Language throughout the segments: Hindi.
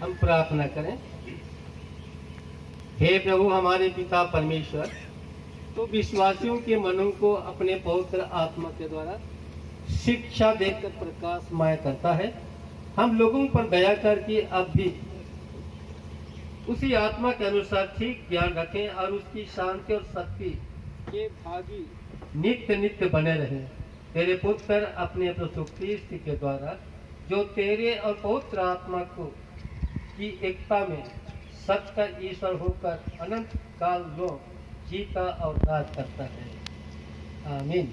हम प्रार्थना करें। हे प्रभु हमारे पिता परमेश्वर, तो विश्वासियों के मनों को अपने पवित्र आत्मा के द्वारा शिक्षा देकर प्रकाशमय करता है। हम लोगों पर दया करके अब भी उसी आत्मा के अनुसार ठीक ज्ञान रखें और उसकी शांति और शक्ति के भागी नित्य नित्य बने रहें। तेरे पुत्र अपने प्रभु क्रिस्त के द्वारा जो तेरे और पवित्र आत्मा को की एकता में सत्य का ईश्वर होकर अनंत काल लो जीता और राज करता है। आमीन।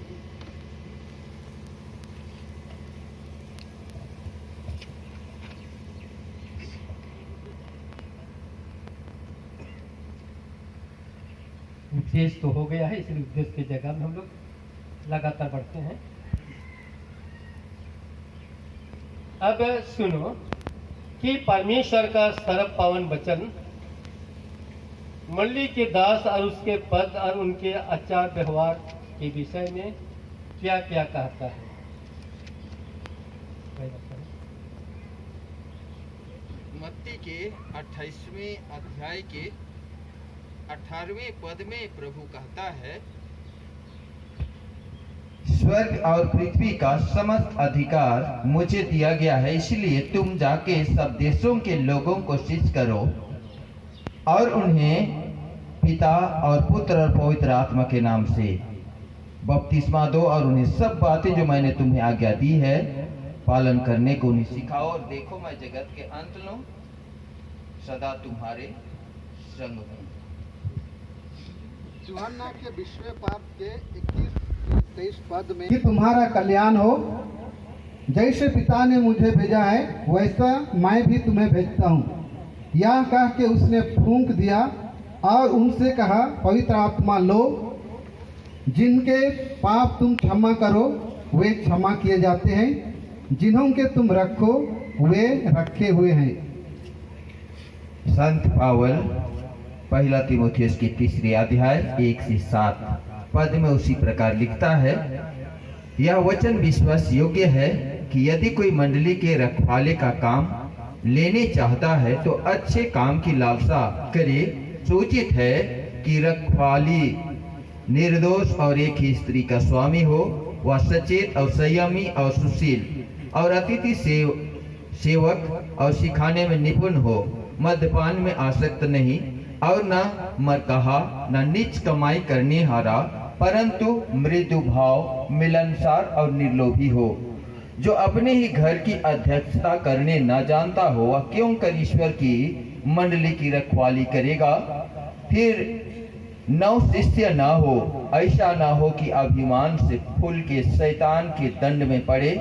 उपदेश तो हो गया है, इसलिए उपदेश की जगह में हम लोग लगातार बढ़ते हैं। अब सुनो कि परमेश्वर का सर्व पावन वचन मंडली के दास और उसके पद और उनके आचार व्यवहार के विषय में क्या क्या कहता है। मत्ती के 28वें अध्याय के 18वें पद में प्रभु कहता है, स्वर्ग और पृथ्वी का समस्त अधिकार मुझे दिया गया है, इसलिए तुम जाके सब देशों के लोगों को शिष्य करो और उन्हें पिता और पुत्र और पवित्र आत्मा के नाम से बपतिस्मा दो और उन्हें सब बातें जो मैंने तुम्हें आज्ञा दी है पालन करने को उन्हें सिखाओ। और देखो मैं जगत के अंत लो सदा तुम्हारे संग हूँ। यूहन्ना के 20वें पाठ के 21-23 पद में कि तुम्हारा कल्याण हो, जैसे पिता ने मुझे भेजा है वैसा मैं भी तुम्हें भेजता हूँ। यह कह के उसने फूंक दिया और उनसे कहा, पवित्र आत्मा लो। जिनके पाप तुम क्षमा करो वे क्षमा किए जाते हैं, जिन्हों के तुम रखो वे रखे हुए हैं। संत पावल पहला तीमुथियुस की 3 अध्याय 1 से 7 पद में उसी प्रकार लिखता है, यह वचन विश्वास योग्य है कि यदि कोई मंडली के रखवाले का काम लेने चाहता है तो अच्छे काम की लालसा करे। सूचित है कि रखवाली निर्दोष और एक ही स्त्री का स्वामी हो, वह सचेत और संयमी और सुशील और अतिथि सेवक और सिखाने में निपुण हो, मद्यपान में आसक्त नहीं और न मरकहा न नीच कमाई करने हारा, परंतु मृदु भाव मिलनसार और निर्लोभी हो। जो अपने ही घर की अध्यक्षता करने न जानता हो वह क्यों कर ईश्वर की मंडली की रखवाली करेगा। फिर नव शिष्य न हो, ऐसा न हो कि अभिमान से फूल के शैतान के दंड में पड़े।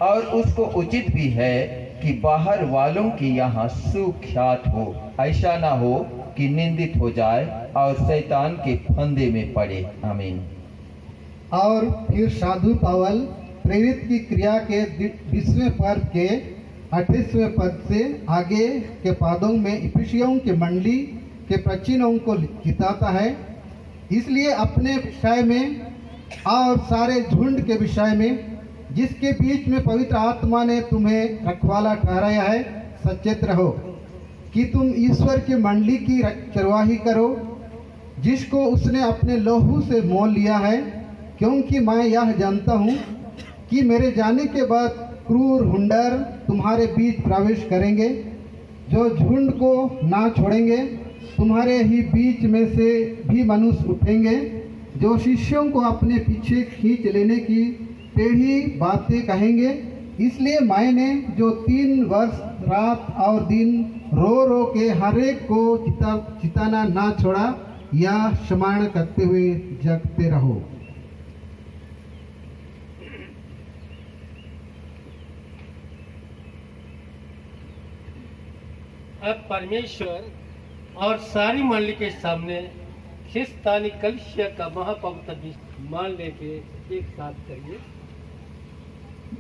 और उसको उचित भी है कि बाहर वालों के यहाँ सुख्यात हो, ऐसा न हो कि निंदित हो जाए और शैतान के फंदे में पड़े। आमीन। और फिर साधु पावल प्रेरित की क्रिया के 20वें पर्व के 28वें पद से आगे के पादों में इफिसियों के मंडली के प्राचीनों को जिताता है। इसलिए अपने विषय में और सारे झुंड के विषय में जिसके बीच में पवित्र आत्मा ने तुम्हें रखवाला ठहराया है, सचेत रहो कि तुम ईश्वर की मंडली की चरवाही करो, जिसको उसने अपने लहू से मोल लिया है। क्योंकि मैं यह जानता हूँ कि मेरे जाने के बाद क्रूर हुंडर तुम्हारे बीच प्रवेश करेंगे, जो झुंड को ना छोड़ेंगे। तुम्हारे ही बीच में से भी मनुष्य उठेंगे, जो शिष्यों को अपने पीछे खींच लेने की टेढ़ी बातें कहेंगे। इसलिए मैंने जो 3 वर्ष रात और दिन रो रो के हर एक को चिताना ना छोड़ा, या स्मरण करते हुए जगते रहो। अब परमेश्वर और सारी मंडली के सामने ख्रिस्तानी कलीसिया का महापवित्र मान लेके एक साथ करिए।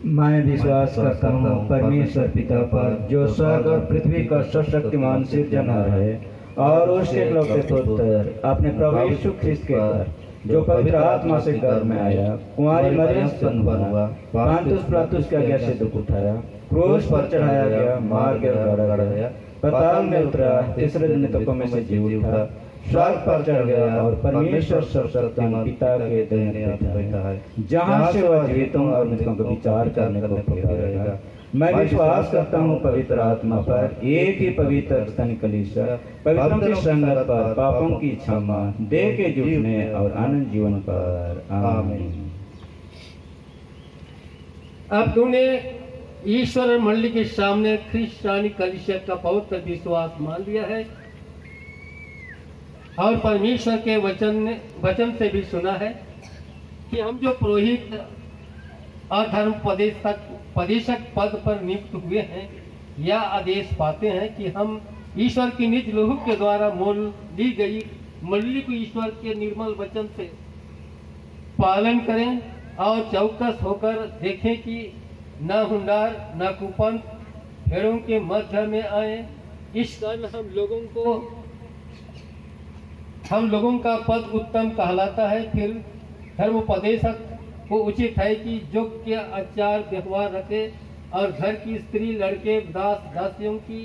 मैं विश्वास करता हूँ परमेश्वर पिता पर, जो स्वर्ग और पृथ्वी का सर्वशक्तिमान सिरजनहार है, और उसके इकलौते पुत्र अपने प्रभु यीशु ख्रिस्त के घर, जो पवित्र आत्मा से गर्भ में आया, कुंवारी मरियम से उत्पन्न हुआ, पांतुस पिलातुस की आज्ञा से दुख उठाया, क्रूस पर चढ़ाया गया, मार गया, गाड़ा गया, पाताल में उतरा, तीसरे दिन मृतकों में से जी उठा, स्वर्ग पर चढ़ गया और परमेश्वर सर्वशक्तिमान पिता के दाहिने हाथ बैठा है, जहाँ से वह जीवितों और मृतकों को विचार करने को फिरेगा। मैं विश्वास करता हूँ पवित्र आत्मा पर, एक ही पवित्र स्तन कलीसिया, पवित्रों की संगत पर, पापों की क्षमा, देह के जुटने और आनंद जीवन पर। आमीन। अब तूने ईश्वर मंडली के सामने ख्रिस्तानी कलीसिया का पवित्र विश्वास मान लिया है और परमेश्वर के वचन से भी सुना है कि हम जो पुरोहित और धर्म पदेशक पद पर नियुक्त हुए हैं या आदेश पाते हैं कि हम ईश्वर की निज लहू के द्वारा मोल ली गई मंडली को ईश्वर के निर्मल वचन से पालन करें और चौकस होकर देखें कि न हुंडार न कुपंथ भेड़ों के मध्य में आए। इस कारण हम लोगों का पद उत्तम कहलाता है। फिर धर्मोपदेशक को उचित है कि योग्य आचार व्यवहार रखे और घर की स्त्री लड़के दास दासियों की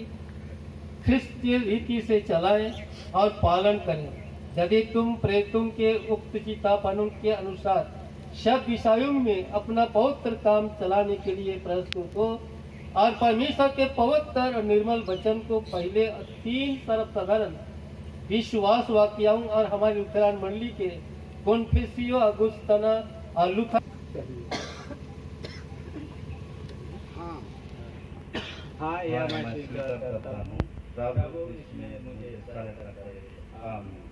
ख्रिस्तीय रीति से चलाएं और पालन करें। यदि तुम प्रेतों के उक्त चितापनों के अनुसार सब विषयों में अपना पवित्र काम चलाने के लिए प्रस्तुत हो और परमेश्वर के पवित्र और निर्मल वचन को पहले 3 सर्वसाधारण विश्वास वाक्यों और हमारी लुथरान मंडली के कॉन्फेसियो अगुस्तना और लुथर हाँ, यह मैं स्वीकार करता हूँ। प्रभु इसमें मुझे सहायता करे। आमीन।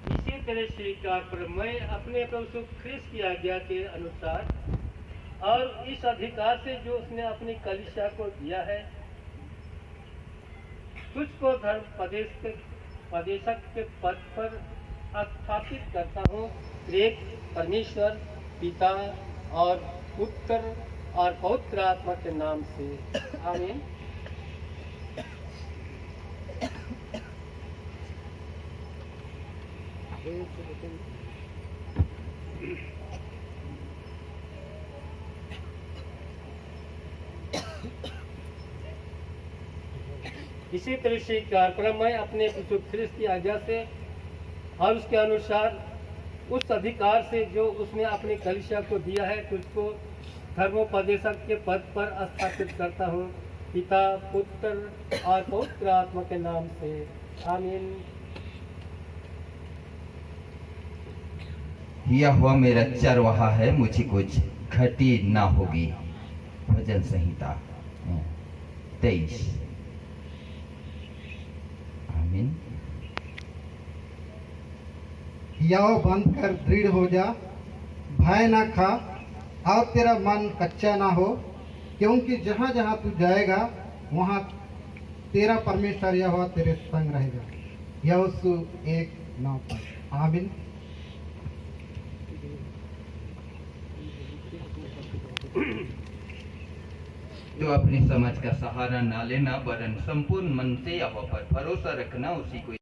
इसी तरह स्वीकार पर मैं अपने प्रभु ख्रिस्त की आज्ञा के अनुसार और इस अधिकार से जो उसने अपनी कलीसिया को दिया है तुझको धर्म पदेशक के पद पर स्थापित करता हूँ। एक परमेश्वर पिता और पुत्र और पवित्र आत्मा के नाम से। आमीन। इसी तरह से कार्यक्रम मैं अपने यीशु ख्रिस्त की आज्ञा से और उसके अनुसार उस अधिकार से जो उसने अपनी कलीसिया को दिया है तुझको धर्मोपदेशक के पद पर स्थापित करता हूँ, पिता पुत्र और पवित्र आत्मा के नाम से। आमीन। यह हुआ मेरा चरवाहा है, मुझे कुछ घटी ना होगी। भजन संहिता 23। आमीन। याव बंद कर दृढ़ हो जा, भय ना खा और तेरा मन कच्चा ना हो, क्योंकि जहाँ जहाँ तू जाएगा वहाँ तेरा परमेश्वर यहोवा तेरे संग रहेगा। यहोशू 1:9। आमीन। तो अपनी समझ का सहारा ना लेना वरन संपूर्ण मन से यहोवा पर भरोसा रखना, उसी को